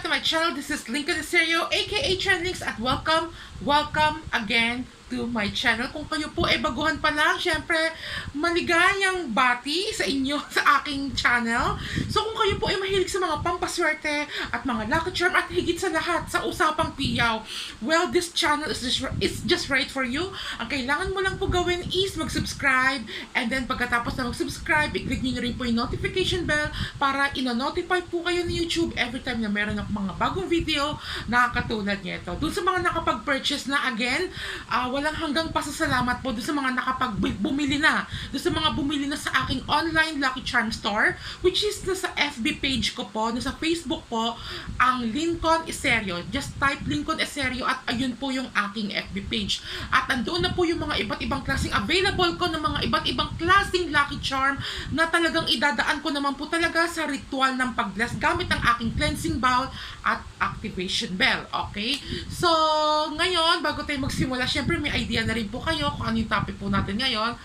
to my channel. This is Lincoln Serio, aka Trendlinks, at welcome again to my channel. Kung kayo po ay baguhan pa lang, syempre, maligayang bati sa inyo sa aking channel. So kung kayo po ay mahilig sa mga pampaswerte at mga lucky charm at higit sa lahat sa usapang piyaw, well, this channel is just right for you. Ang kailangan mo lang po gawin is mag-subscribe, and then pagkatapos na mag-subscribe, i-click nyo rin po yung notification bell para ino-notify po kayo ni YouTube every time na meron ng mga bagong video na katulad nito. Doon sa mga nakapag-purchase na, again, walang hanggang pasasalamat po doon sa mga nakapag-bumili na. Doon sa mga bumili na sa aking online Lucky Charm Store, which is nasa FB page ko po, nasa Facebook po, ang Lincoln Serio. Just type Lincoln Serio at ayun po yung aking FB page. At andoon na po yung mga iba't ibang klaseng available ko ng mga iba't ibang klaseng Lucky Charm na talagang idadaan ko naman po talaga sa ritual ng pag-bless gamit ang aking cleansing bowl at activation bell. Okay? So, ngayon, bago tayo magsimula, syempre may idea na rin po kayo kung ano yung topic po natin ngayon.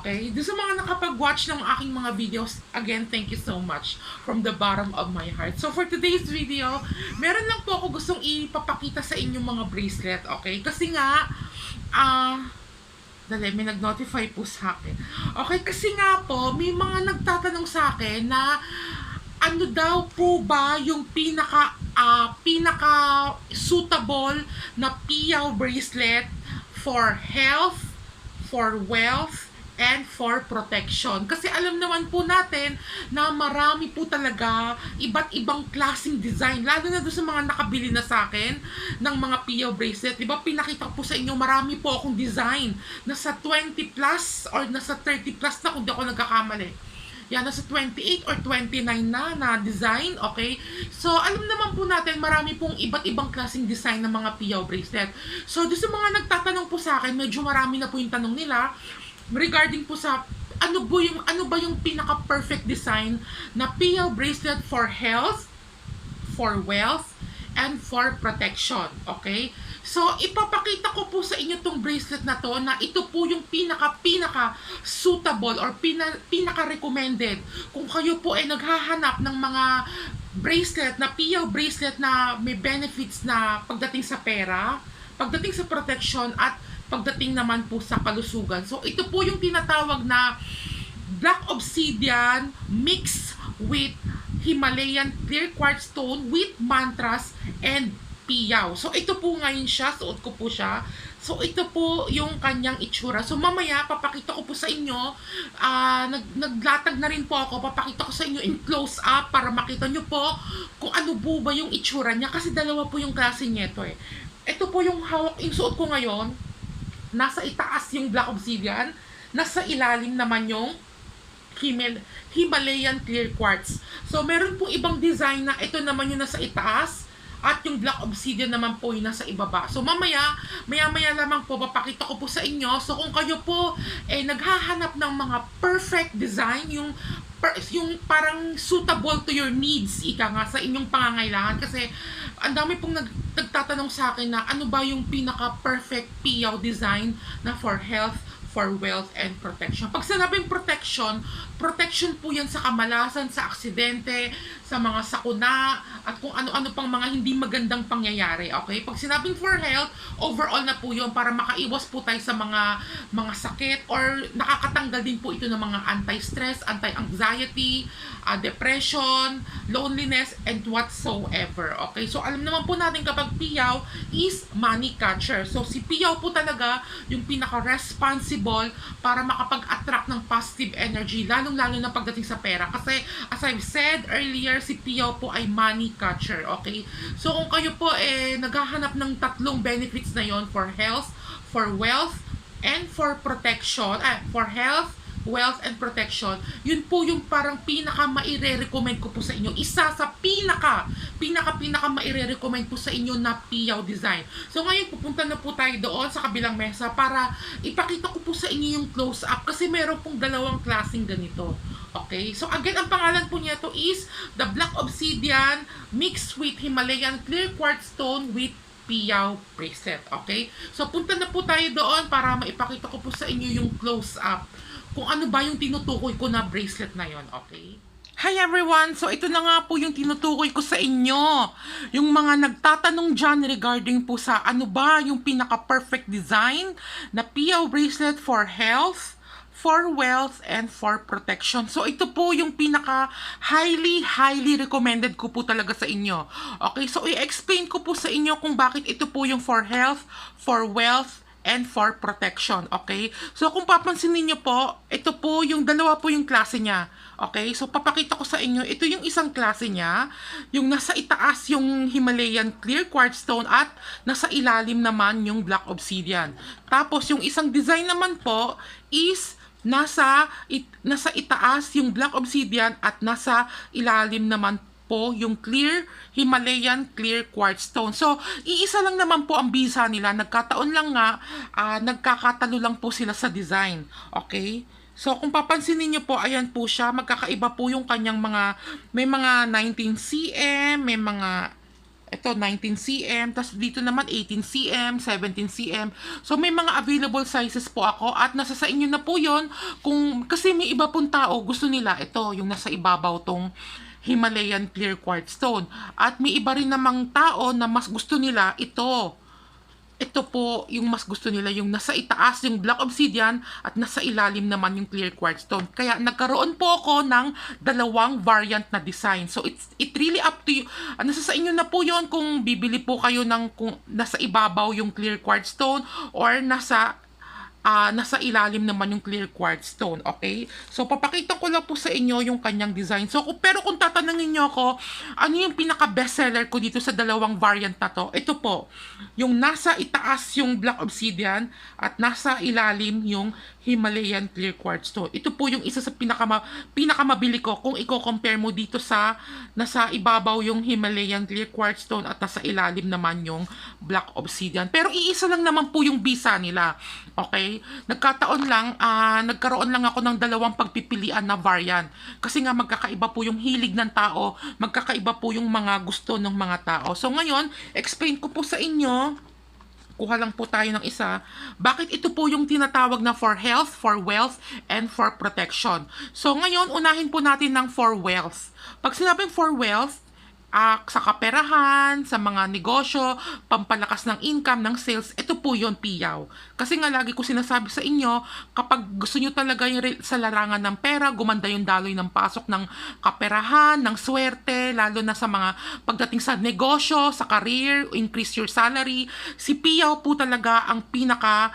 Okay? Doon sa mga nakapag-watch ng aking mga videos, again, thank you so much from the bottom of my heart. So, for today's video, meron lang po ako gustong ipapakita sa inyong mga bracelet. Okay? Kasi nga, dali, may nag-notify po sa akin. Okay, kasi nga po, may mga nagtatanong sa akin na ano daw po ba yung pinaka suitable na piyaw bracelet for health, for wealth, and for protection. Kasi alam naman po natin na marami po talaga iba't ibang klaseng design. Lalo na doon sa mga nakabili na sa akin ng mga piyaw bracelet. Diba pinakita ko po sa inyo, marami po akong design. Nasa 20 plus or nasa 30 plus na kung di ako nagkakamali. Yan, nasa 28 or 29 na design, okay? So, alam naman po natin, marami pong iba't ibang klaseng design ng mga piyaw bracelet. So, doon sa mga nagtatanong po sa akin, medyo marami na po yung tanong nila regarding po sa ano ba yung pinaka-perfect design na piyaw bracelet for health, for wealth, and for protection, okay? So, ipapakita ko po sa inyo tong bracelet na to na ito po yung pinaka suitable or pinaka-recommended kung kayo po ay naghahanap ng mga bracelet na piyaw bracelet na may benefits na pagdating sa pera, pagdating sa protection, at pagdating naman po sa kalusugan. So, ito po yung tinatawag na Black Obsidian mixed with Himalayan clear quartz stone with mantras and piyaw. So, ito po ngayon siya. Suot ko po siya. So, ito po yung kanyang itsura. So, mamaya, papakita ko po sa inyo. Naglatag na rin po ako. Papakita ko sa inyo in close up para makita nyo po kung ano po ba yung itsura niya. Kasi dalawa po yung klase niya ito eh. Ito po yung hawak, yung suot ko ngayon. Nasa itaas yung Black Obsidian. Nasa ilalim naman yung Himalayan clear quartz. So, meron pong ibang design na ito naman yung nasa itaas at yung Black Obsidian naman po yung nasa ibaba. So, maya lamang po, papakita ko po sa inyo. So, kung kayo po naghahanap ng mga perfect design, yung parang suitable to your needs, ika nga, sa inyong pangangailangan. Kasi, ang dami pong nagtatanong sa akin na ano ba yung pinaka-perfect piyaw design na for health, for wealth, and protection. Pag sinabing protection po yan sa kamalasan, sa aksidente, sa mga sakuna, at kung ano-ano pang mga hindi magandang pangyayari, okay? Pag sinabing for health, overall na po yun para makaiwas po tayo sa mga sakit, or nakakatanggal din po ito ng mga anti-stress, anti-anxiety, depression, loneliness, and whatsoever, okay? So, alam naman po natin kapag piyaw is money catcher. So, si piyaw po talaga yung pinaka-responsible para makapag-attract ng positive energy, lalong-lalo na pagdating sa pera. Kasi, as I've said earlier, si piyaw po ay money catcher, okay? So, kung kayo po naghahanap ng tatlong benefits na yon, for health, for wealth, and for protection, for health, wealth, and protection, yun po yung parang pinaka-maire-recommend ko po sa inyo. Isa sa pinaka maire-recommend po sa inyo na piyaw design. So ngayon, pupunta na po tayo doon sa kabilang mesa para ipakita ko po sa inyo yung close-up kasi meron pong dalawang klaseng ganito. Okay? So again, ang pangalan po niya ito is the Black Obsidian mixed with Himalayan clear quartz stone with piyaw bracelet. Okay? So punta na po tayo doon para maipakita ko po sa inyo yung close-up kung ano ba yung tinutukoy ko na bracelet na yon, okay? Hi everyone! So ito na nga po yung tinutukoy ko sa inyo. Yung mga nagtatanong dyan regarding po sa ano ba yung pinaka-perfect design na PO bracelet for health, for wealth, and for protection. So ito po yung pinaka highly recommended ko po talaga sa inyo. Okay, so i-explain ko po sa inyo kung bakit ito po yung for health, for wealth, and for protection, okay? So, kung papansin niyo po, ito po yung dalawa po yung klase niya, okay? So, papakita ko sa inyo, ito yung isang klase niya, yung nasa itaas yung Himalayan clear quartz stone at nasa ilalim naman yung black obsidian. Tapos, yung isang design naman po is nasa itaas yung black obsidian at nasa ilalim naman po yung clear Himalayan clear quartz stone. So, iisa lang naman po ang bisa nila. Nagkataon lang nga, nagkakatalo lang po sila sa design. Okay? So, kung papansin niyo po, ayan po siya. Magkakaiba po yung kanyang may mga 19 cm, may mga ito 19 cm, tapos dito naman 18 cm, 17 cm. So may mga available sizes po ako at nasa sa inyo na po 'yon kung kasi may iba pong tao gusto nila ito yung nasa ibabaw tong Himalayan clear quartz stone. At may iba rin namang tao na mas gusto nila ito. Ito po yung mas gusto nila, yung nasa itaas yung black obsidian at nasa ilalim naman yung clear quartz stone. Kaya nagkaroon po ako ng dalawang variant na design. So it really up to you. Nasa sa inyo na po yon kung bibili po kayo ng kung nasa ibabaw yung clear quartz stone or nasa ilalim naman yung clear quartz stone, okay? So, papakita ko lang po sa inyo yung kanyang design. So, pero kung tatanungin nyo ako, ano yung pinaka-bestseller ko dito sa dalawang variant na to? Ito po, yung nasa itaas yung black obsidian at nasa ilalim yung Himalayan clear quartz stone. Ito po yung isa sa pinakamabili ko kung i-compare mo dito sa nasa ibabaw yung Himalayan clear quartz stone at nasa ilalim naman yung black obsidian. Pero iisa lang naman po yung bisa nila. Okay? Nagkataon lang, nagkaroon lang ako ng dalawang pagpipilian na variant. Kasi nga magkakaiba po yung hilig ng tao, magkakaiba po yung mga gusto ng mga tao. So ngayon, explain ko po sa inyo, kuha lang po tayo ng isa, bakit ito po yung tinatawag na for health, for wealth, and for protection. So ngayon, unahin po natin ng for wealth. Pag sinabing for wealth, sa kaperahan, sa mga negosyo, pampalakas ng income, ng sales, ito po yon piyaw. Kasi nga lagi ko sinasabi sa inyo, kapag gusto nyo talaga yung sa larangan ng pera, gumanda yung daloy ng pasok ng kaperahan, ng swerte, lalo na sa mga pagdating sa negosyo, sa career, increase your salary, si piyaw po talaga ang pinaka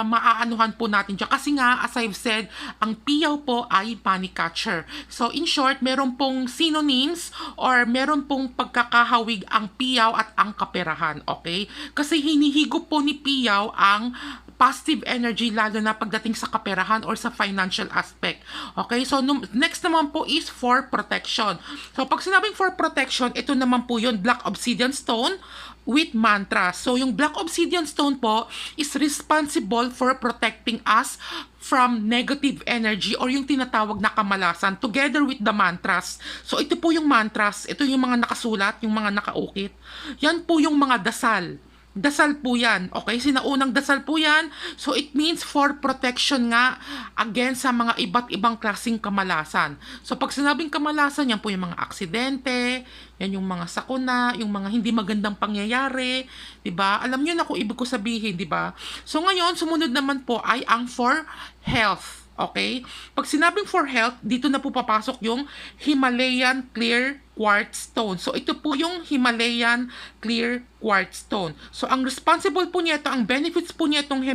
maaanuhan po natin dyan. Kasi nga, as I've said, ang piyaw po ay money catcher. So in short, meron pong synonyms or meron pong pagkakahawig ang piyaw at ang kaperahan, okay? Kasi hinihigop po ni piyaw ang positive energy lalo na pagdating sa kaperahan or sa financial aspect. Okay? So, next naman po is for protection. So, pag sinabing for protection, ito naman po yun, black obsidian stone with mantra. So, yung black obsidian stone po is responsible for protecting us from negative energy or yung tinatawag na kamalasan together with the mantras. So, ito po yung mantras. Ito yung mga nakasulat, yung mga nakaukit. Yan po yung mga dasal. Dasal po yan. Okay? Sinaunang dasal po yan. So, it means for protection nga against sa mga iba't ibang klaseng kamalasan. So, pag sinabing kamalasan, yan po yung mga aksidente, yan yung mga sakuna, yung mga hindi magandang pangyayari, 'di ba? Alam niyo na kung ibig ko sabihin, 'di ba? So, ngayon, sumunod naman po ay ang for health. Okay? Pag sinabing for health, dito na po papasok yung Himalayan clear quartz stone. So, ito po yung Himalayan clear quartz stone. So, ang responsible po niya ito, ang benefits po niya itong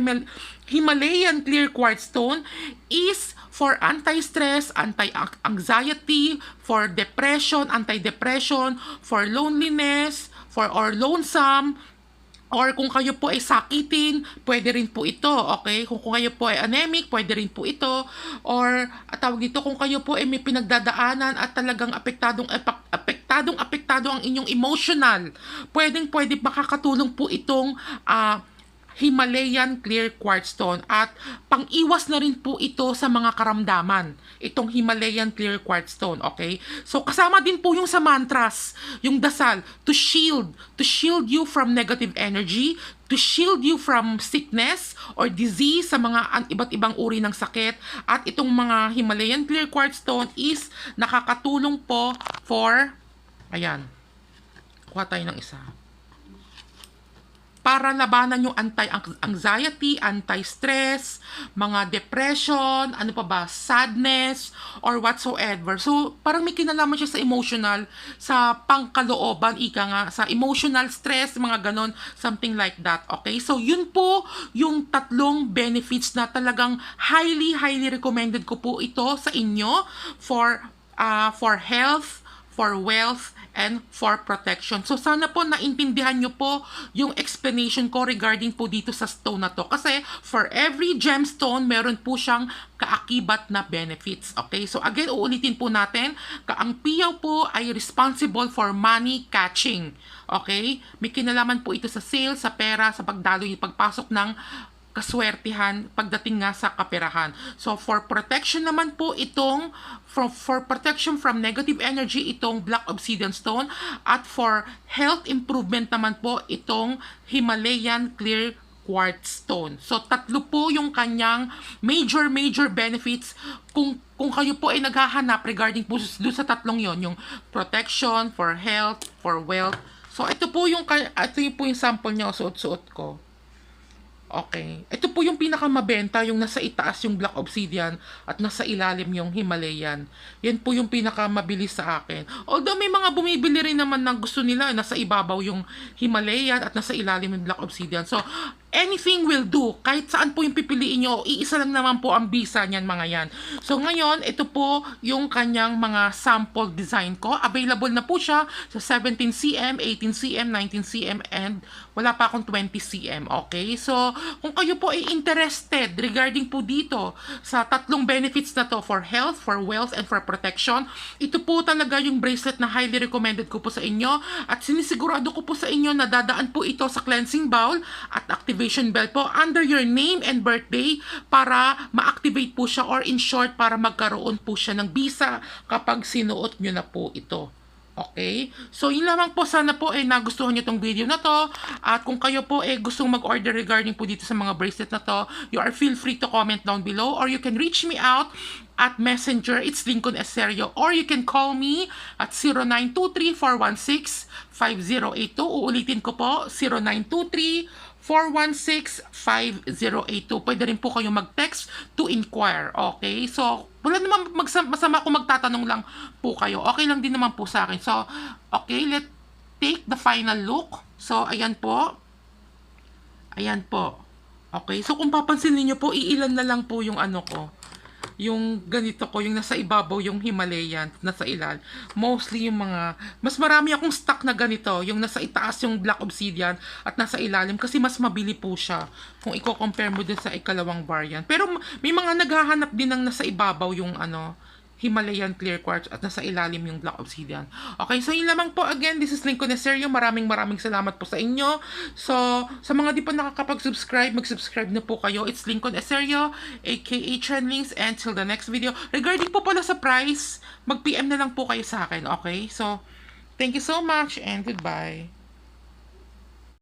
Himalayan clear quartz stone is for anti-stress, anti-anxiety, for depression, anti-depression, for loneliness, or lonesome, or kung kayo po ay sakitin, pwede rin po ito, okay? Kung kayo po ay anemic, pwede rin po ito. Or, tawag dito, kung kayo po ay may pinagdadaanan at talagang apektado ang inyong emotional, pwede makakatulong po itong Himalayan Clear Quartz Stone. At pang-iwas na rin po ito sa mga karamdaman, itong Himalayan Clear Quartz Stone, okay? So kasama din po yung sa mantras, yung dasal, to shield you from negative energy, to shield you from sickness or disease sa mga iba't ibang uri ng sakit. At itong mga Himalayan Clear Quartz Stone is nakakatulong po for, ayan, kuha tayo ng isa, para labanan yung anti-anxiety, anti-stress, mga depression, ano pa ba, sadness, or whatsoever. So, parang may kinalaman siya sa emotional, sa pangkalooban, ika nga, sa emotional stress, mga ganon, something like that. Okay? So, yun po yung tatlong benefits na talagang highly recommended ko po ito sa inyo for health, for wealth, and for protection. So, sana po naintindihan nyo po yung explanation ko regarding po dito sa stone na to. Kasi, for every gemstone, meron po siyang kaakibat na benefits. Okay? So, again, uulitin po natin, ang piyaw po ay responsible for money catching. Okay? May kinalaman po ito sa sales, sa pera, sa pagdaloy, pagpasok ng kaswertihan pagdating nga sa kaperahan. So, for protection naman po itong, for protection from negative energy, itong Black Obsidian Stone. At for health improvement naman po itong Himalayan Clear Quartz Stone. So, tatlo po yung kanyang major benefits kung kayo po ay naghahanap regarding po sa tatlong yon, yung protection, for health, for wealth. So, ito po yung sample niya, suot-suot ko. Okay. Ito po yung pinakamabenta, yung nasa itaas yung Black Obsidian at nasa ilalim yung Himalayan. Yan po yung pinakamabilis sa akin. Although may mga bumibili rin naman ng gusto nila, nasa ibabaw yung Himalayan at nasa ilalim yung Black Obsidian. So, anything will do. Kahit saan po yung pipiliin nyo, iisa lang naman po ang bisa niyan, mga yan. So, ngayon, ito po yung kanyang mga sample design ko. Available na po siya sa 17cm, 18cm, 19cm, and wala pa akong 20cm. Okay? So, kung kayo po ay interested regarding po dito sa tatlong benefits na to, for health, for wealth, and for protection, ito po talaga yung bracelet na highly recommended ko po sa inyo. At sinisigurado ko po sa inyo na dadaan po ito sa cleansing bowl at activation bell po under your name and birthday para ma-activate po siya, or in short, para magkaroon po siya ng visa kapag sinuot nyo na po ito. Okay? So, yun lamang po. Sana po nagustuhan nyo tong video na to. At kung kayo po gustong mag-order regarding po dito sa mga bracelet na to, you are feel free to comment down below, or you can reach me out at Messenger. It's Lincoln Eserio. Or you can call me at 0923-416-5082. Uulitin ko po, 0923-416-5082. Pwede rin po kayo mag-text to inquire. Okay? So, wala naman masama kung magtatanong lang po kayo. Okay lang din naman po sa akin. So, okay, let's take the final look. So, ayan po. Ayan po. Okay, so kung papansin niyo po, iilan na lang po yung ano ko. Yung ganito ko, yung nasa ibabaw, yung Himalayan, nasa ilal. Mostly yung mga, mas marami akong stock na ganito, yung nasa itaas yung Black Obsidian at nasa ilalim, kasi mas mabili po siya kung i-compare mo din sa ikalawang variant. Pero may mga naghahanap din ng nasa ibabaw yung Himalayan Clear Quartz at nasa ilalim yung Black Obsidian. Okay, so yun lamang po. Again, this is Lincoln Eserio. Maraming salamat po sa inyo. So, sa mga di pa nakakapag-subscribe, mag-subscribe na po kayo. It's Lincoln Eserio, aka Trendlings, and till the next video. Regarding po pala sa price, mag-PM na lang po kayo sa akin. Okay, so thank you so much and goodbye.